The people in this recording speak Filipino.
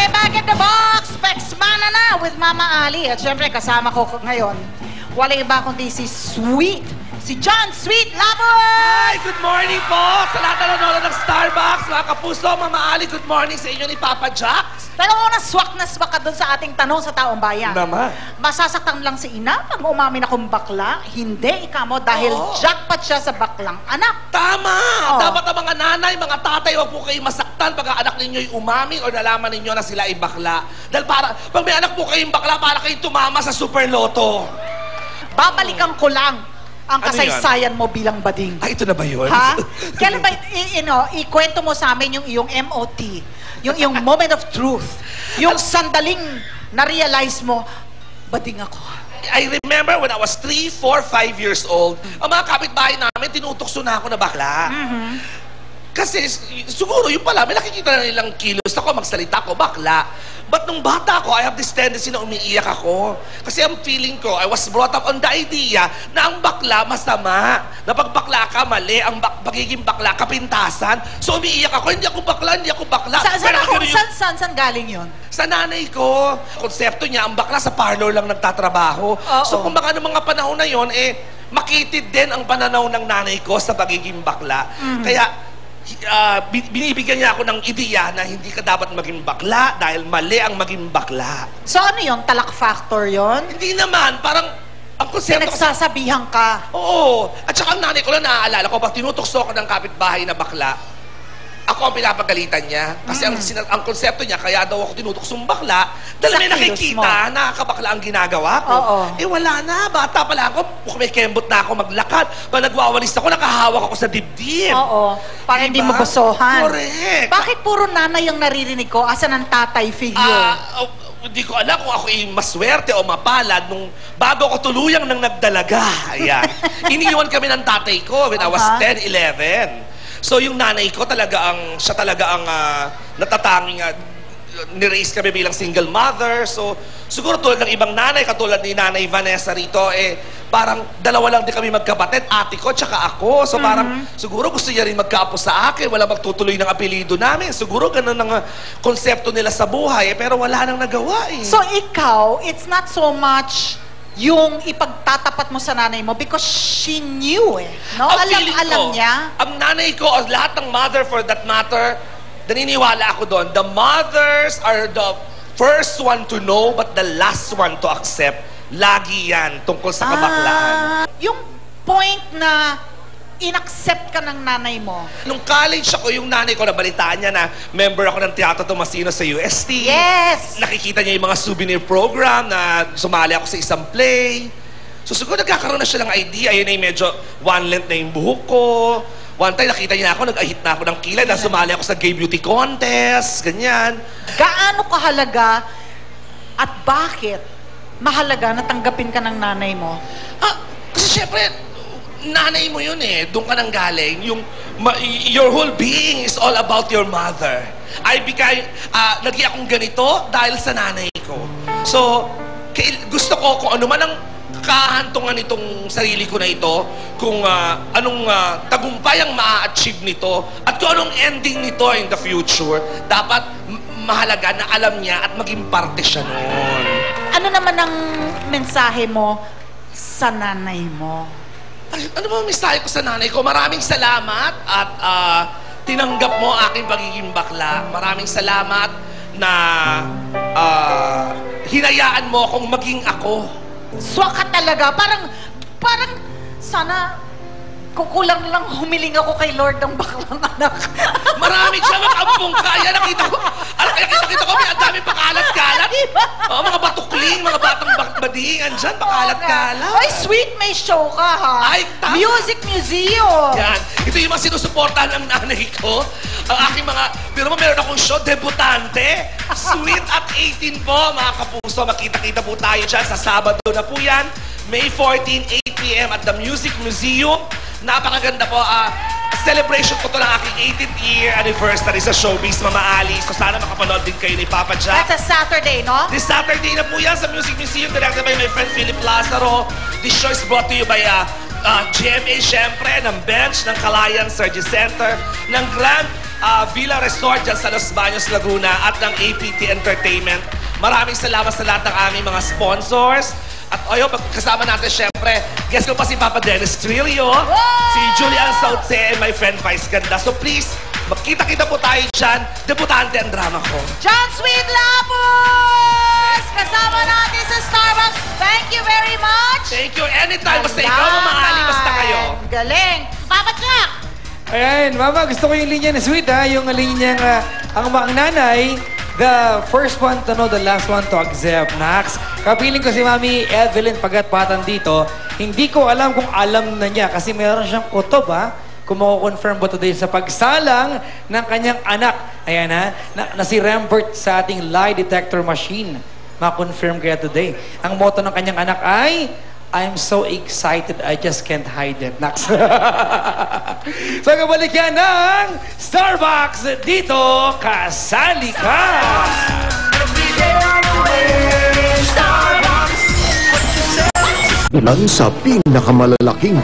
Back in the box! Specs Mana na with Mama Ali. At syempre, kasama ko ngayon, wala iba kundi si Sweet. Si John Sweet Labor! Hi! Good morning po! Sa lahat na nanonood ng Starbucks, mga kapuso, Mama Ali, good morning sa inyo ni Papa Jack. Pero una, swak na swak ka dun sa ating tanong sa taong bayan. Naman. Masasaktan lang si ina pag umamin akong bakla? Hindi, ikamo, dahil jackpot siya sa baklang anak. Tama! Dapat ang mga nanay, mga tatay, huwag po kayo masaktan pag ang anak ninyo'y umamin o nalaman ninyo na sila ay bakla. Dahil pag may anak po kayong bakla, para kayong tumama sa Super Loto. Babalikan ko lang ang kasaysayan mo bilang bading. Ay, ito na ba yun? Ha? Kailan ba, ikwento mo sa amin yung iyong MOT, yung iyong moment of truth, yung sandaling na-realize mo, bading ako. I remember when I was 3, 4, 5 years old, ang mga kapitbahay namin, tinutukso na ako na bakla. Kasi siguro yung pala, may nakikita na nilang kilos ako, magsalita ko, bakla. But nung bata ako, I have this tendency na umiiyak ako. Kasi ang feeling ko, I was brought up on the idea na ang bakla masama. Na pag bakla ka, mali. Ang pagiging bakla, kapintasan. So umiiyak ako, hindi ako bakla, hindi ako bakla. Saan galing yun? Sa nanay ko. Konsepto niya, ang bakla sa parlor lang nagtatrabaho. So kung baka noong mga panahon na yon, makitid din ang pananaw ng nanay ko sa pagiging bakla. Kaya, binibigyan niya ako ng ideya na hindi ka dapat maging bakla dahil mali ang maging bakla. So ano yun? Talak factor yun? Hindi naman. Parang ang konsepto... Pinagsasabihan ka? Oo. At saka ang nanay ko lang naaalala ko, pag tinutukso ko ng kapitbahay na bakla, ako ang pinapagalitan niya. Kasi ang konsepto niya, kaya daw ako tinutuksong bakla, dahil may nakikita na kabakla ang ginagawa ko. Wala na. Bata pala ako. Kung may kembot na ako maglakad. Pag nagwawalis ako, nakahawak ako sa dibdib. Para hindi magusohan. Correct. Bakit puro nanay ang naririnig ko? Asan ang tatay figure? Hindi ko alam kung ako ay maswerte o mapalad nung bago ako tuluyang nang nagdalaga. Ayan. Iniwan kami ng tatay ko when I was 10, 11. So yung nanay ko siya talaga ang natatanging ni-raise kami bilang single mother. So siguro tulad ng ibang nanay, katulad ni Nanay Vanessa rito, parang dalawa lang din kami magkapatid, ate ko tsaka ako. So parang siguro gusto niya rin magkaapo sa akin, wala magtutuloy ng apelido namin. Siguro ganun ang konsepto nila sa buhay, pero wala nang nagawa eh. So ikaw, it's not so much yung ipagtatapat mo sa nanay mo because she knew no? Alam niya. Ang nanay ko, o lahat ng mother for that matter, naniniwala ako doon, the mothers are the first one to know but the last one to accept. Lagi yan tungkol sa kabaklaan. Yung point na inaccept ka ng nanay mo. Nung college ako, yung nanay ko, nabalitaan niya na member ako ng Teatro Tomasino sa UST. Yes! Nakikita niya yung mga souvenir program na sumali ako sa isang play. So siguro nagkakaroon na siya ng idea. Ayun ay medyo one length na yung buhok ko. One time nakita niya ako, nag-ahit na ako ng kilay dahil sumali ako sa gay beauty contest. Ganyan. Gaano kahalaga at bakit mahalaga na tanggapin ka ng nanay mo? Kasi syempre, nanay mo yun doon ka nang galing. Your whole being is all about your mother. Naging akong ganito dahil sa nanay ko. So, gusto ko kung ano man ang kahantungan nitong sarili ko na ito, kung anong tagumpay ang maa-achieve nito, at kung anong ending nito in the future, dapat mahalaga na alam niya at maging parte siya noon. Ano naman ang mensahe mo sa nanay mo? Ano ba ang mensahe ko sa nanay ko? Maraming salamat at tinanggap mo aking pagiging bakla. Maraming salamat na hinayaan mo akong maging ako. Swak ka talaga. Parang sana kukulang lang humiling ako kay Lord ng baklang anak. Marami siya, mag-ampong kaya. Nakita ko, may ang daming pakalat-kalat. Mga batukling, mga batang bading, andyan, pakalat-kalat. Ay, Sweet, may show ka, ha? Ay, tama. Music Museum. Yan. Ito yung mga sinusuportahan ng nanay ko. Ang aking pero meron akong show, debutante. Sweet at 18 po, mga kapuso. Makita-kita po tayo dyan sa Sabado na po yan. May 14, 8 p.m. at the Music Museum. Napakaganda po. Celebration ko to ng aking 18th year anniversary sa Showbiz, Mama Ali. So sana makapanood din kayo ni Papa Jack. That's a Saturday, no? This Saturday na po yan sa Music Museum, directed by my friend Philip Lazaro. This show is brought to you by GMA, syempre, ng Bench, ng Kalayan Surgery Center, ng Grand Villa Resort dyan sa Los Baños, Laguna at ng APT Entertainment. Maraming salamat sa lahat ng aming mga sponsors. At kasama natin syempre, guest ko pa si Papa Dennis Trillo, si Julian Sautse, and my friend Vice Ganda. So please, magkita-kita po tayo dyan. Debutante ang drama ko. John Sweet Lapus! Kasama natin sa Starbucks. Thank you very much. Thank you. Anytime. Basta ikaw mamahali, basta kayo. Galing. Papa Jack! Ayan, Mama, gusto ko yung linya ni Sweet, ha? Yung linya ng ang nanay, the first one to know, the last one to accept. Nax, kapiling ko si Mami Evelyn Pagat-Patan dito. Hindi ko alam kung alam na niya kasi meron siyang kutob, ha? Kung mako-confirm ba today sa pagsalang ng kanyang anak. Ayan, ha? Na si Rembert sa ating lie detector machine. Ma-confirm kaya today. Ang motto ng kanyang anak ay, I'm so excited, I just can't hide it. Nax. So, kabalik yan ng Starbucks dito, kasali ka! Ilan sa pinakamalalaking